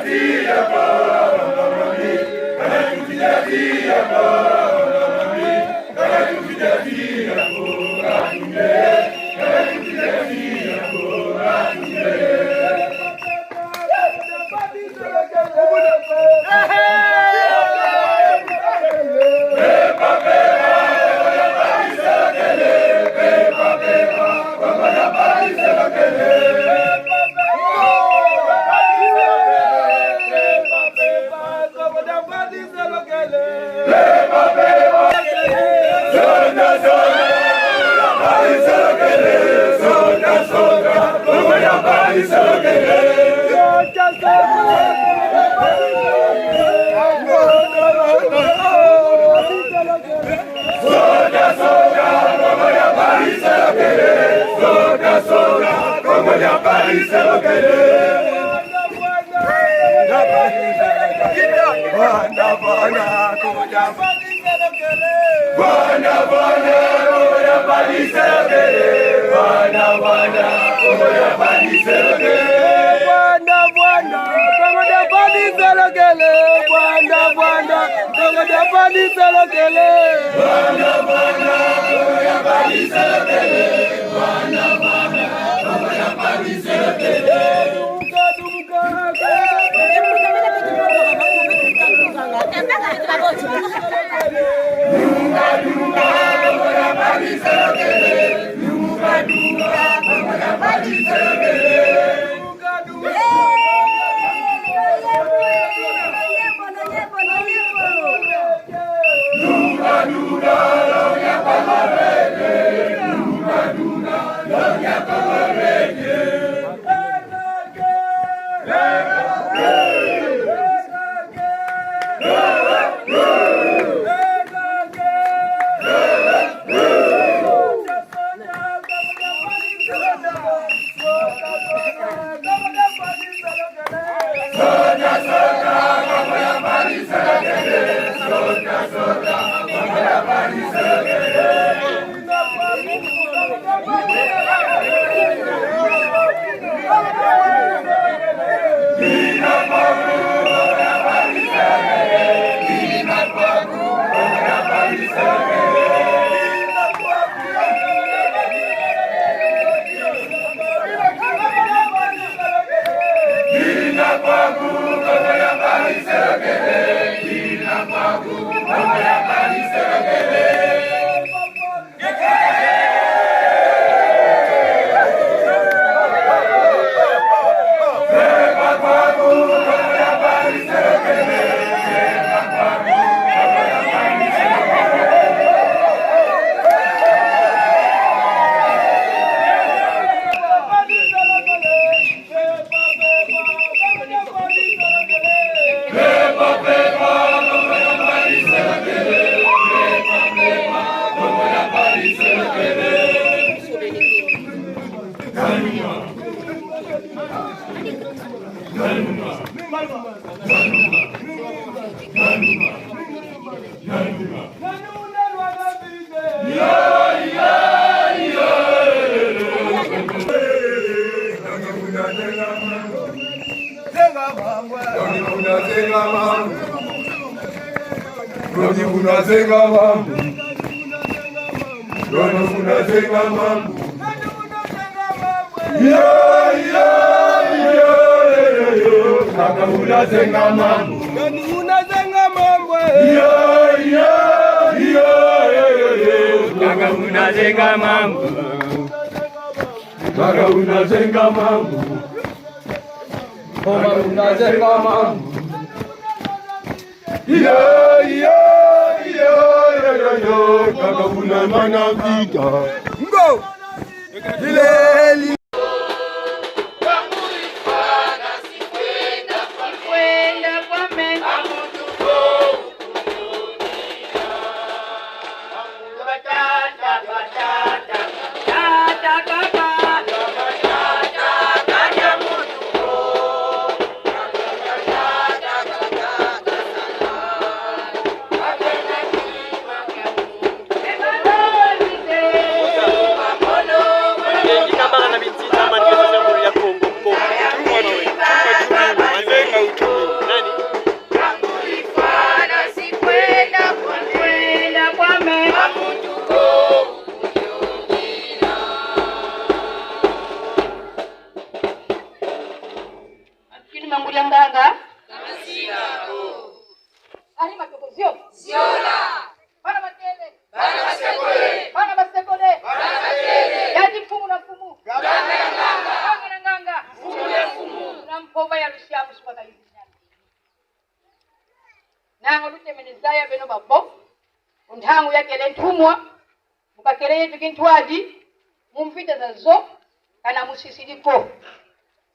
Hey, Bwana Bwana kuja paliselekele. Bwana Bwana kuja paliselekele. Bwana Bwana kuja paliselekele. Bwana Bwana kuja paliselekele. Bwana Bwana kuja paliselekele. Bwana Bwana kuja paliselekele. Bwana Bwana kuja paliselekele.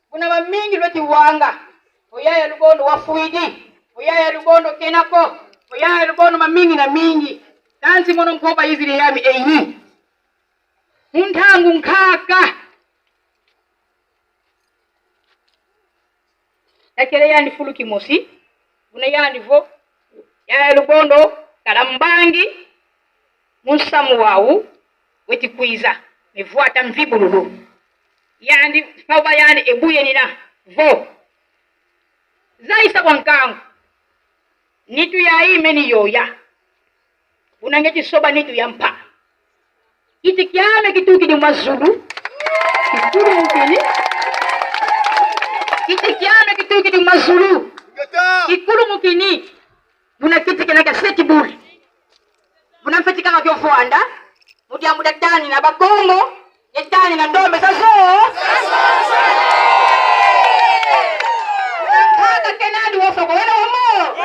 Kuna mamingi lweti wanga. Oyaya lugondo wafuidi. Oyaya lugondo kenako. Oyaya lugondo mamingi na mingi. Dansi mono mkoba izili yami eyi. Muntangu nkaka. Yakele yani fulu kimosi. unayanivo ya lugondo kalambangi musamu wau weti kuiza mevuata mvibululu yani fauba yani ebuye nina vo zaisa kwa nkangu nitu ya imeni yoya unangeti soba nitu ya mpa iti kiame kituki di mazulu kikulu mukini iti kiame kituki di mazulu kikulu mukini muna kiti kinaka seti buli muna mfeti kama kiofuanda mudia muda tani na bakongo yetani na ndombe saso kaka kenadi wofa kwa wena wamo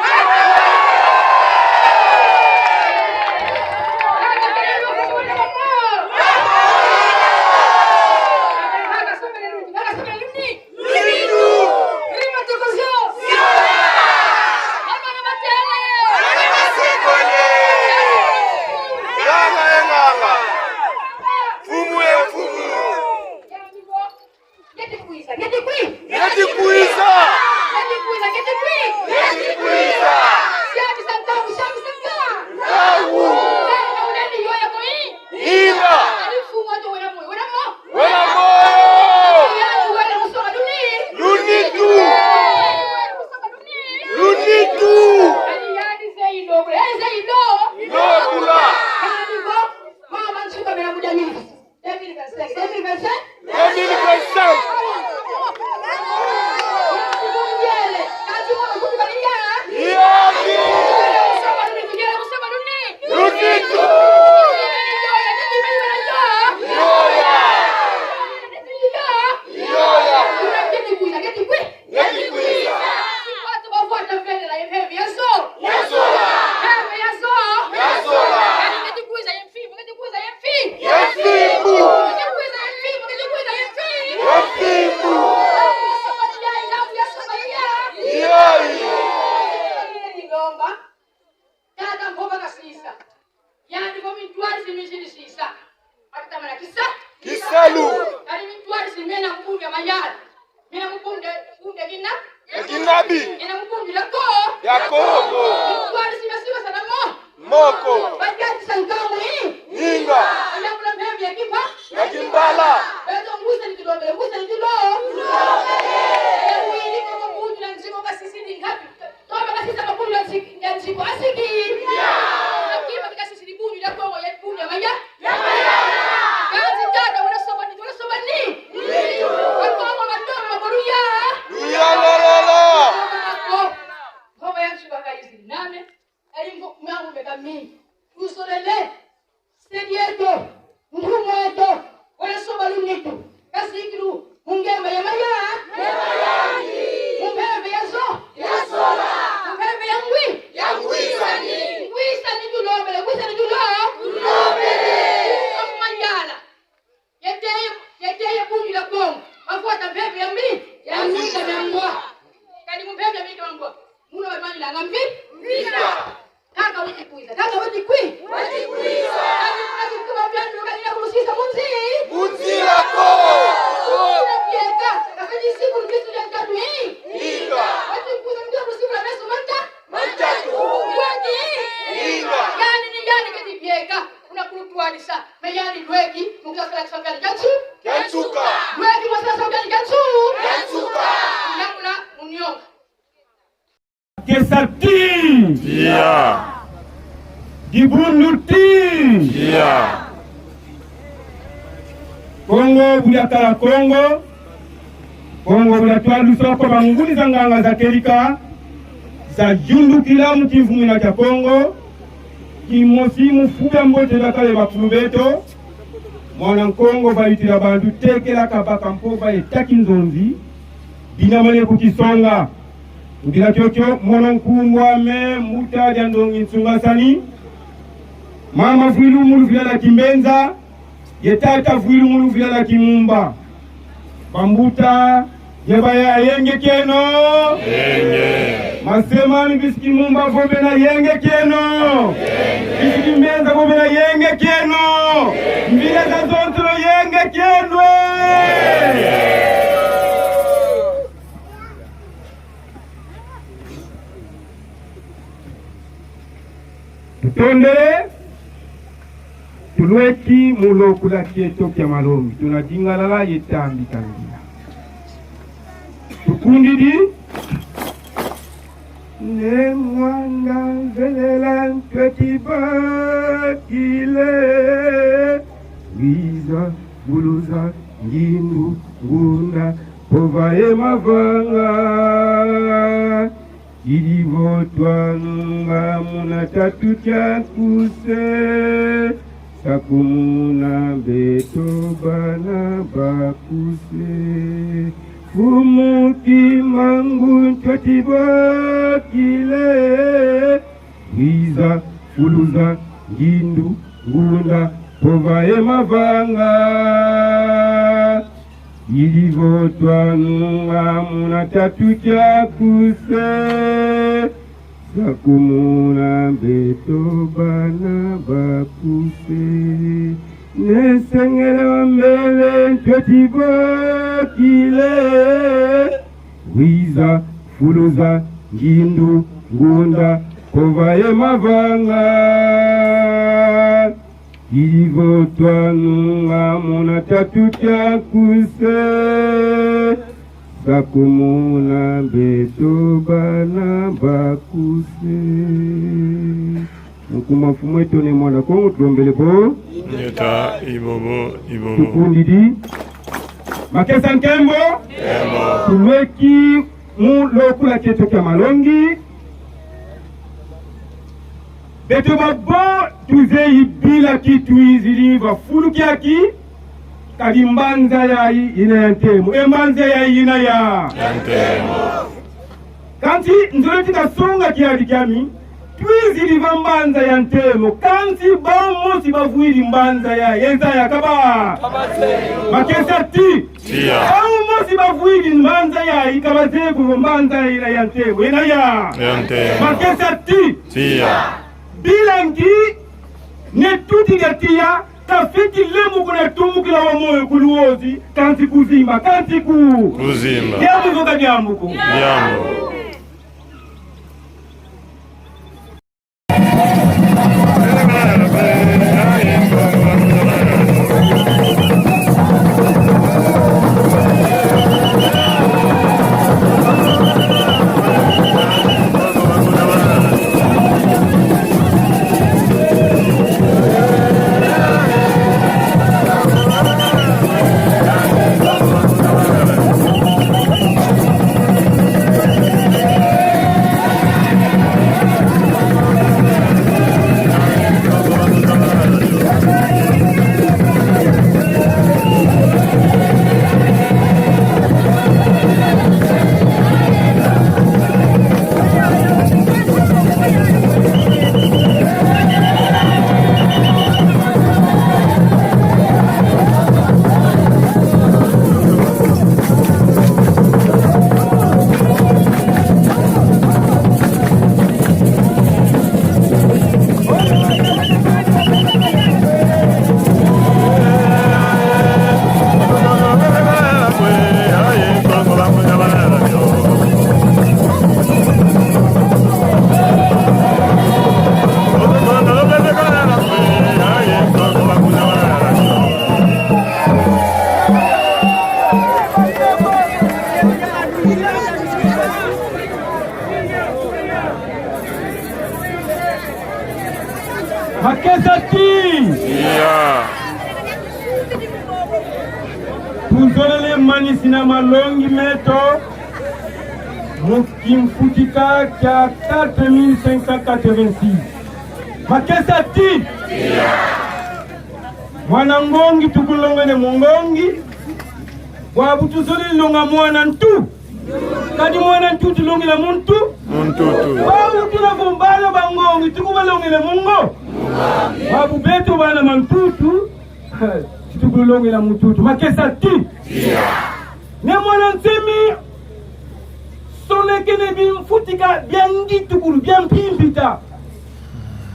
Kongo buliakala Kongo buliatwalu soko banguli za nganga za kelika za jundu kila mkivumina cha Kongo kimosimu fuga mbote bakale bakulu beto mwana Kongo baitira bandu tekela kabaka mpova etaki nzonzi binamane kukisonga ndila chocho mwana nkungwa me muta jandongi nsunga sani mama vuilu mulu vilala kimbenza yetata vuilu mulu vilala kimumba bambuta yebaya yenge keno masemani bisiki mumba vobe na yenge keno bisiki mbenza vobe na yenge keno mbile za zontro yenge kenwe tutondele tulweki mulokula kyeto kya malombi tunajingalala yetambi kangira tukundidi ne mwanga velela twetibakile wiza buluza njindu ngunda povaye mavanga ilivotwanga muna tatu chakuse sakumuna beto bana bakuse umuti mangu twetibakile wiza buluza njindu ngunda povaye mavanga ilivotwanga muna tatu chakuse sakumuna beto bana bakuse nesengele wambele twetibakile wiza fuluza njindu ngunda kovaye mavanga ilivotwanga muna tatu chakuse sakumuna beto bana bakuse Mkumafu mwetu ni mwana kongo tulombele po Nyeta ibobo tukundidi Makesa nkembo tulweki mulokula kyeto kya malongi beto babo tuzeyi bila kitu iziliva fulu kyaki kalimbanza yayi ina ya ntemo embanza yayi ina ya ntemo kanti nzoleti kasonga kyali kyami twiziliva mbanza ya ntemo kanti bamosi bavuili mbanza ya yenza yakaba Makesa ti bamosi bavuili mbanza ya ikabazegu mbanza ya ina ntemo ina ya ntemo Makesa ti bilangi ne tuti gatia tafiti lemu kuna tumukila wa moyo kuluozi kanti kuzimba kanti kuzimba yamu zoka jamuko yamu Makesa ti tunzolele manisina malongi meto mukimfutika kya 4586 Makesa ti mwana ngongi tukulongene mungongi wabu tuzolele longa mwana ntu kadi mwana ntu tulongela muntu wabu tunavumbalo bangongi tukubalongele mungo wabu beto bana mantutu tukulongela mututu Makesa ti ne mwana nsemi sonekene bimfutika byangi tukulu byampimpita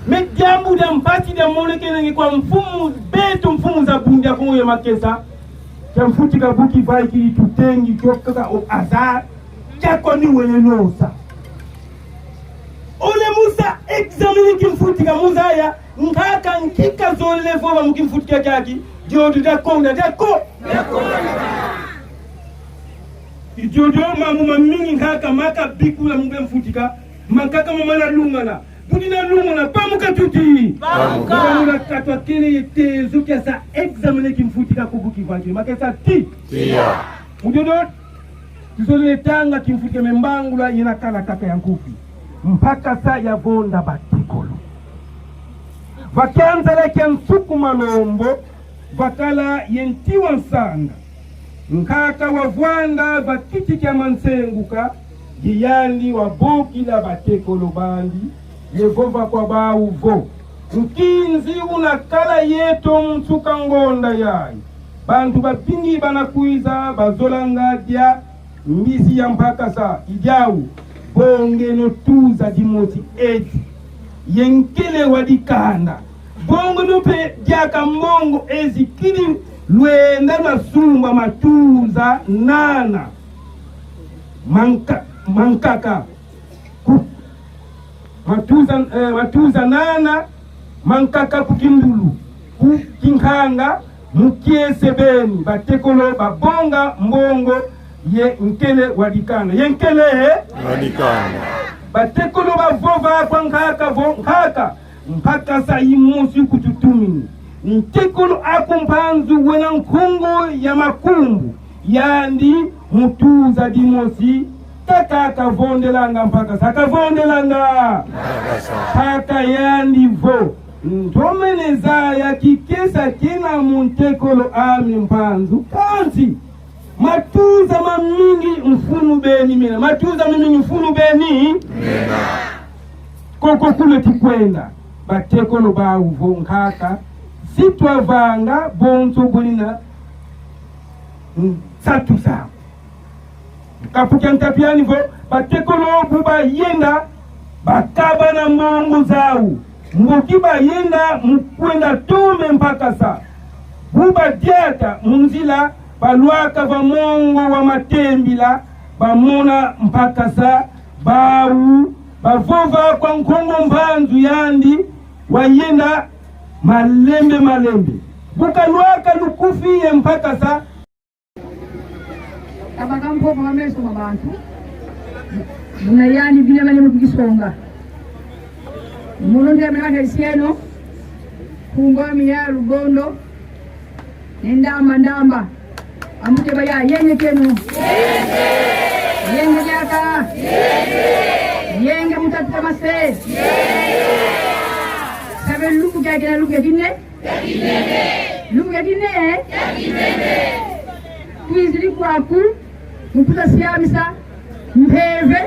me jambu da mpati da monekene kwa mfumu beto mfumu za bundi ya kongo ya Makesa chamfutika buki vai kili tutengi kyoka o azar chako ni wele nosa ole musa sa examini kimfutika muzaya nkaka nkika zole vova mkimfutika kyaki jodo dakonda dako jodo mamu mamingi nkaka maka bikula mfutika makaka mamana lungana budina lungana pamuka tuti pamuka katwa kene yete zukia sa examini kimfutika kubuki vanjiri makesa ti mujodo tuzole tanga kimfutika membangula yenakala kaka yankufi mpaka sa yavonda batikolo vakianza leke nsuku malombo vakala yentiwa nsanga nkaka wavwanda vakiti kya mansenguka giyandi wabokila batekolo bandi yevova kwa bauvo nkinzi unakala yeto msuka ngonda yayi bantu bapingi banakuiza bazolanga dia mbizi ya mpaka sa ijawu bonge no tuza dimoti eti yenkele wadikanda bongo nupe jaka mbongo ezi kili lwenda masumba matuza nana mankaka matuza nana mankaka kukindulu kukinkanga mukiese beni batekolo babonga mbongo ye nkele wadikana yenkele wadikana batekolo bavova kwa nkaka mpaka sa imusi kututumini ntekolo akumpanzu wena nkungu ya makumbu yandi mutuza dimosi kaka vondelanga mpaka sakavondelanga kaka yandi vo ntomeneza ya kikesa kina muntekolo ami mpanzu kanti matuza mamingi mfunu beni mina matuza mamingi mfunu beni mina koko kule tikwenda batekolo bauvo nkaka sitwavanga bonzo bulina satu sa kapukia ntapiani vo batekolo buba yenda bakaba na mbongo zau mbokiba yenda mkwenda tome mpaka sa buba diata munzila balwaka vamongo wa matembila bamona mpaka sa bau bavova kwa nkongo mbanzu yandi wayenda malembe bukalwaka lukufiye mpaka sa abakampopo wameso mabantu munayani vile manye mukisonga muno ndiye mwana isieno kungwami ya Rugondo ndamba amute baya yenye kenu yenye jaka yenye mutatu mase sabe luku kagina luku yakine luku yakine kuizili kwaku muputa siamisa mpeve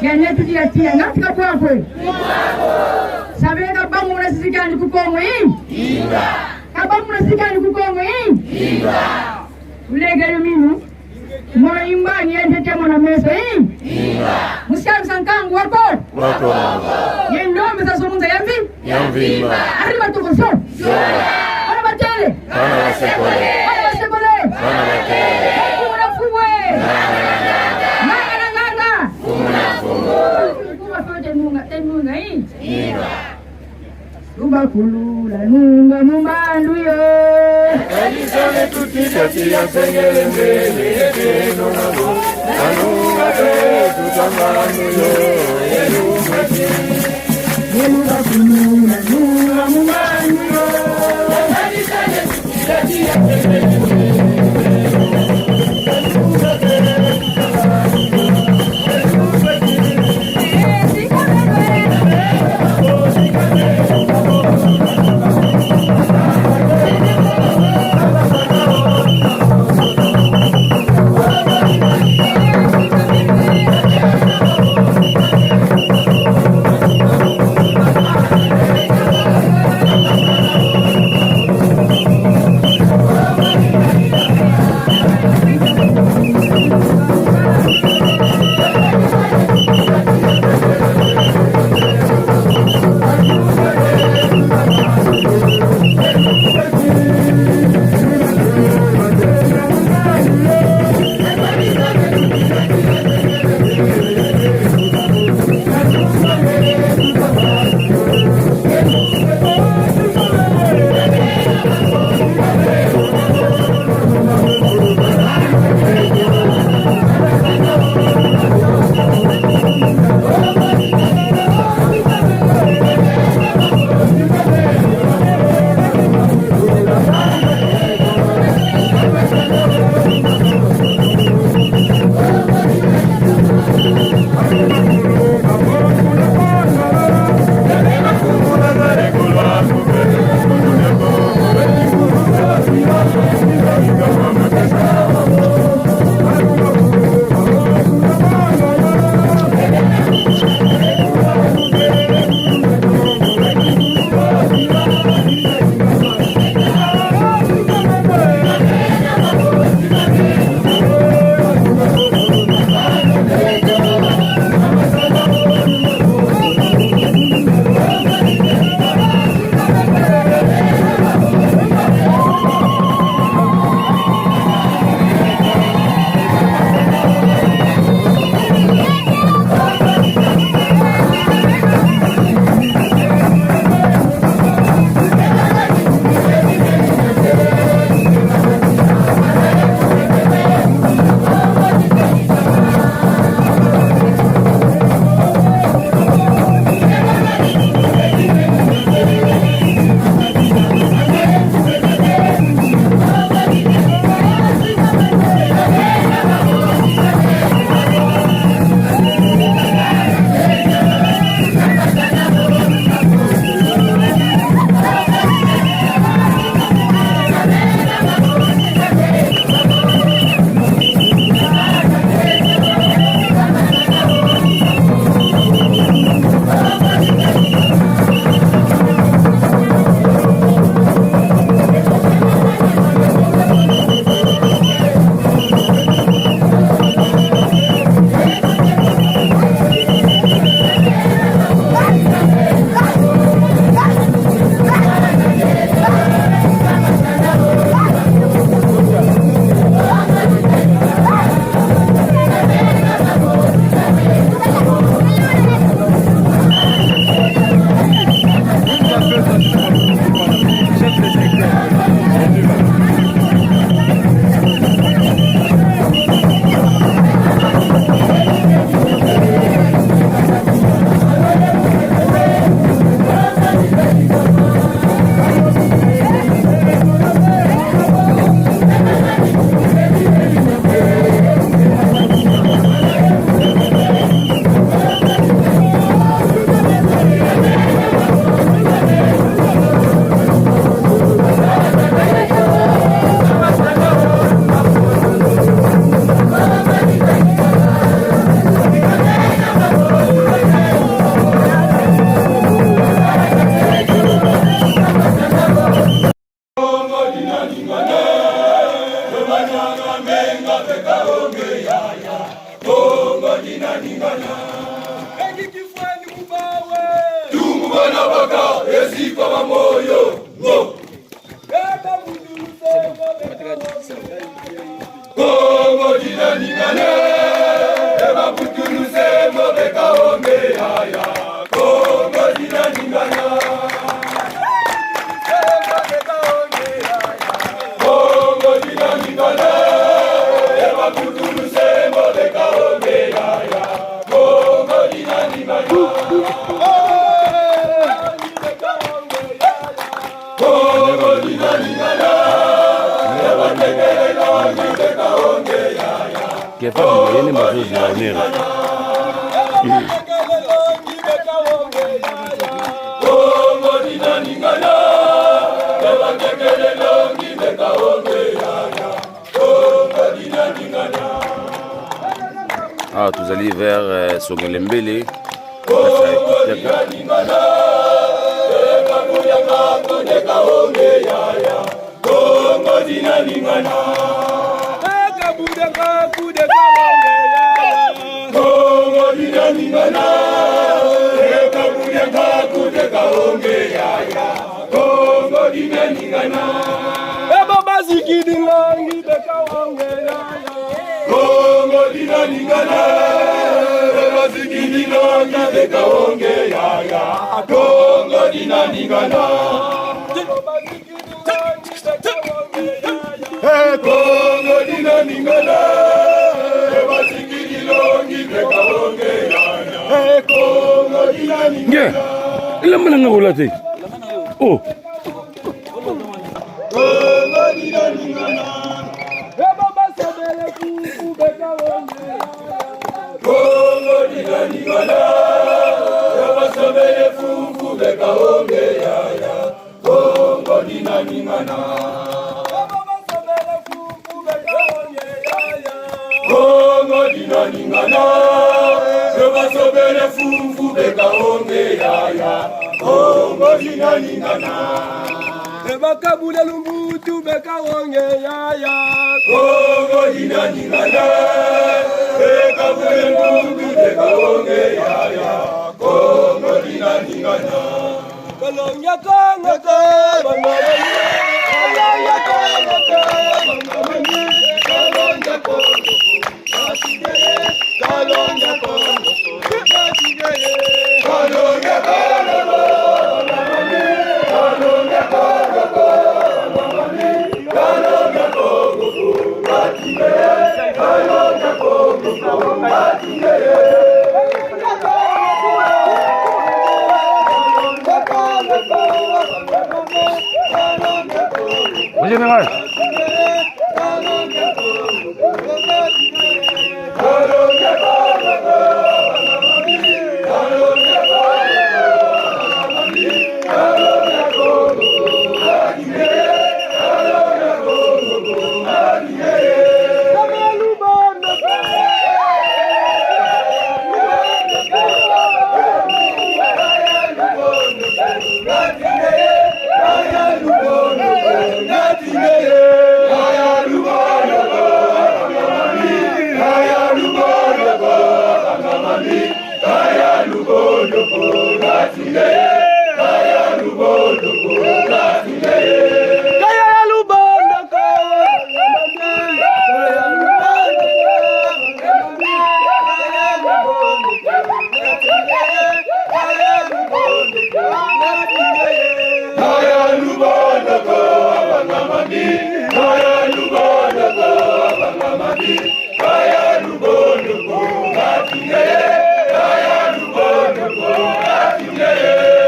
yanyetu diatia ngatika kwakwe sabe kabamu unasikani kukongo hii kabamu unasikani kukongo hii ulegele minu mwana imbani yendete mwana mesa hii musiamisa nkangu wako yendombe za somunza yambi arriba tuko so wana batele wana wasekole wana batele kuna fuwe nganga kuna fuwe tenunga hii Lumba kulula nunga mumbandu yo Kajisane tutikatia sengele mbele Yeteno nabo Anunga te tutamanu yo Yelumba ti Lumba kulula nunga mumbandu yo Kajisane tutikatia sengele mbele kama moyo Kongo dina ningana Eba putulu sembo beka onge haya Kongo dina ningana Kongo dina ningana Eba putulu sembo beka onge haya Kongo dina ningana Kongo dina ningana Eba tekele longi beka onge haya que faz bem nem mais hoje não é Kongo dina ningana Eba tekele longi beka onge haya Kongo dina ningana Ah, tous allés vers Songelembele. Kongo dina ningana Eba kuyanga kudeka onge haya Kongo dina ningana Kongo dina ningana Eka kuyanga kudeka onge haya Kongo dina ningana Eba bazikidi longi beka onge haya Kongo dina ningana Eba zikidi longi beka onge haya Kongo dina ningana Kongo dina ningana Eba zikidi longi beka onge haya Kongo dina ningana Ila mana ngulati. Oh. Kongo dina ningana Eba basabele kuku beka onge Kongo dina ningana Eba sabele kuku beka onge haya Kongo dina ningana Kongo dina ningana Eba sobele fufu beka onge haya Kongo dina ningana Eba kabule lumbutu beka onge haya Kongo dina ningana Eba kabule lumbutu beka onge haya Kongo dina ningana Kolonya Kongo Kongo Kolonya Kongo Kolonya Kongo Kalonya Kongo, Kalonya Kongo, Kalonya Kongo, Kalonya Kongo, Kalonya Kongo, Mon général. Kaya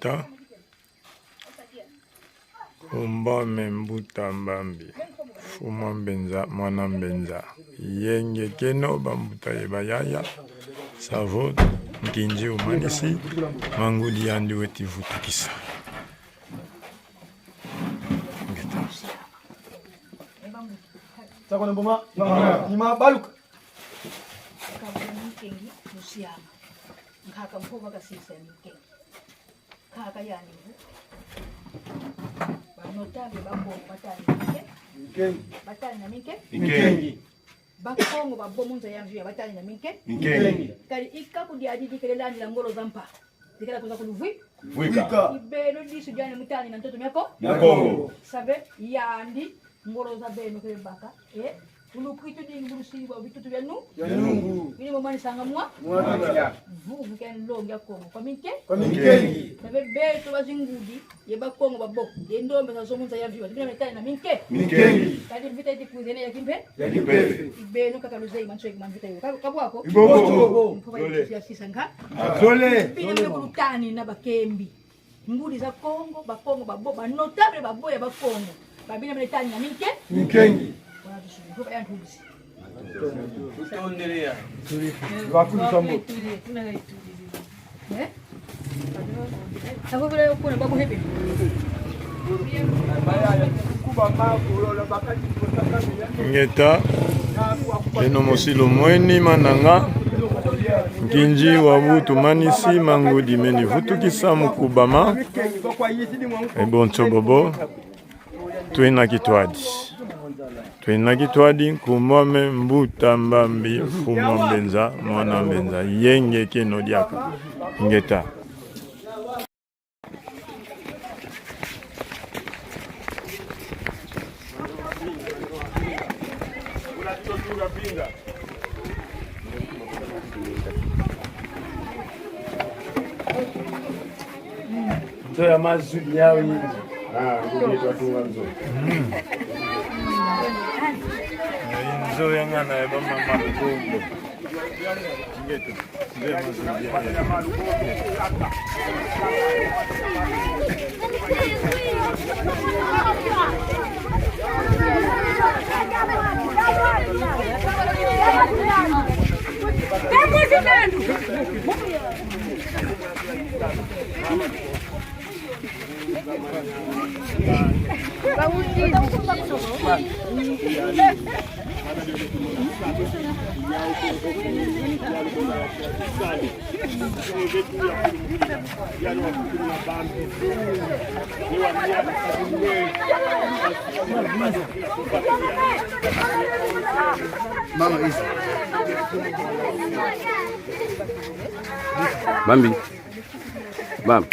Ngeta Umbame Mbuta Mbambi Fuma Mbenza Mwana Mbenza Yenge Keno Bambuta Yebayaya Savo Nkinji Umanisi Mangudi Yandi Weti Vutukisa Ngeta Sakone boma nima baluka Kengi Musiama Nkaka mkova kasisa Kengi Kaka yani Banotabe babo batani Nkengi batani na minke Nkengi bakongo babo munza yanzu ya batani na minke Nkengi kali ikaku di adidi kelelani la ngoro zampa dikala kuza kuluvui Vuika ibelo disu jana mutani na mtoto myako Kongo sabe yandi ngoro za beno kele baka ulukuitu di ngurusi wa bitutu ya nu ya nungu ini momani sanga mwa mwana vuvu ken longa ya kongo kwa minke kwa Nkengi sabe beto bazingudi ye bakongo babo ye ndombe za zomunza ya viwa dikala metani na minke Nkengi kadi vita iti kuzene ya kimpe ya kipepe ibeno kaka luzei mancho ikman vita yo kabu wako Ibobo mkoba ya sisanga Zole pina mkulutani na bakembi ngudi za Kongo bakongo babo banotable babo ya bakongo babina metani na minke Nkengi wana tushuru kwa ya ntubuzi utondelea wakulu sambo Sako vile kuna babu hepe Ngeta Eno Mosilo Mweni Mananga Nkinji Wabutu Manisi Mangudi Meni Vutukisa Mukubama Eboncho Bobo Twena kitwadi Kumome Mbuta Mbambi Fuma Mbenza Mwana Mbenza Yenge Keno Diaka Ngeta Ndoya mazuri yao hivi Nzo yangana ya bama malugongo Ngeta Nzo ya mazuri Mama hizi Bambi. Bam.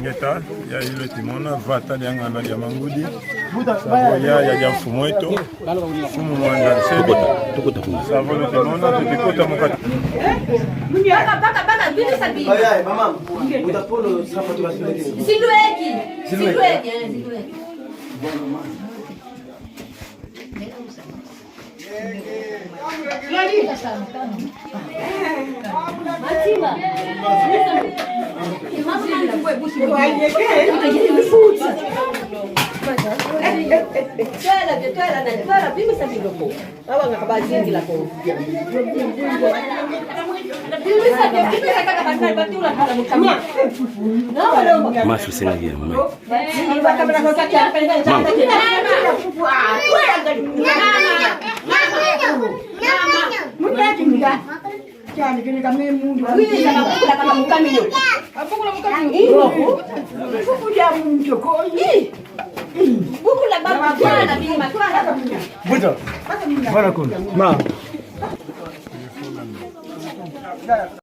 Ngeta ya hilo timona vata ya nganda ya mangudi Savoya ya jamfumo eto Fumu mwanda sebi Savolo timona tutikota mukati Ayaye mama utapolo sapa tu basile Silueki Macho sengia mama. Cyane kene kamwe mundu wiza nakula kama mukamyo abukula mukamyo kukuja mundu ko bukula baba twana bima twana kamunya buta bana kun ma